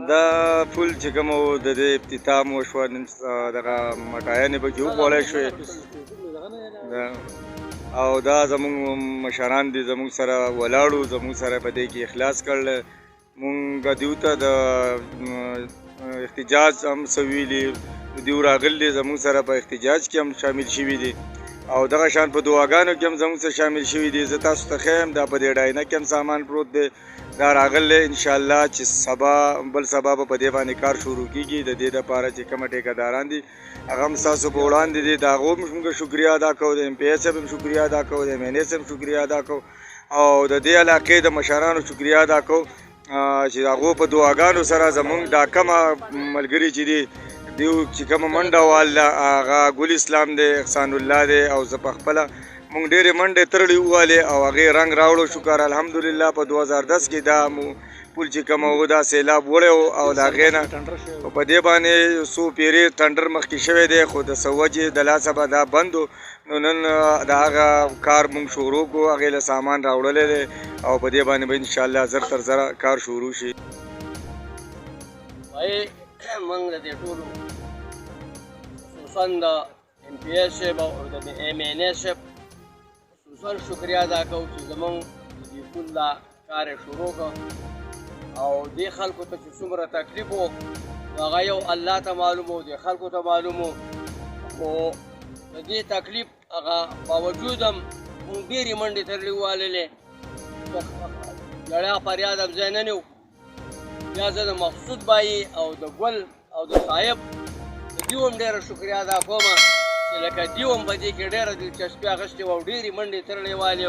دا پل چې کوم و د دې افتتاح مو وشوه دغه مټایانې پکې وغوړی شوې او دا زموږ مشران دي زموږ سره ولاړو زموږ سره په دې کې اخلاص کړل مونږ دیو ته د احتجاج هم څه ویلي دیو راغلي زموږ سره په احتجاج کې هم شامل شوي دي او دغه شان په دعاګانو کې هم زموږ سره شامل شوي دي زه تاسو ته ښیم دا په دې ډاینه کې هم سامان پروت دی دا راغلی انشاءالله چې سبا بل سبا به په دې باندې کار شروع کېږي د دې دپاره چې کومه ټیکهداران دي هغه هم ستاسو په وړاندې دي د هغو هم موږ شکریه ادا کوو د ایم پی ایس هم شکریه ادا کوو د ایم این ایس هم شکریه ادا کوو او د دې علاقې د مشرانو شکریه ادا کوو چې هغو په دعاګانو سره زموږ دا کومه ملګري چې دي دیو چې کومه منډه واله هغه ګل اسلام دی احسان الله دی او زه پخپله مونږ ډېرې منډې ترړې ووالې او هغې رنګ راوړو شکر الحمدلله په 2010 کې دا پل چې کومه و دا سیلاب وړی و او د هغې نه په دې باندې څو پیرې ټنډر مخکې شوی دی خو د څه وجې د لاسه به دا بند و نو نن د هغه کار مونږ شروع کړو هغې له سامان راوړلی دی او په دې باندې به انشاءالله زر تر زره کار شروع شي موږ د دې ټولو خصوصا د ایم پی ایس صاحب او د ایم این ایس صاحب خصوصا شکریه ادا کوو چې زموږ د دې پل دا کار یې شروع کړ او دې خلکو ته چې څومره تکلیف و هغه یو الله ته معلوم و دې خلکو ته معلوم و خو د دې تکلیف هغه باوجود هم موږ ډېرې منډې ترلې وواللې ژړیا فریاد هم ځای نه نیو بیا زه د مقصود بایي او د ګل او د صاحب د دیو هم ډېره شکریه ادا کوم چې لکه دیو هم په دې کې ډېره دلچسپي اخیستې وه او ډېرې منډې ترلې والې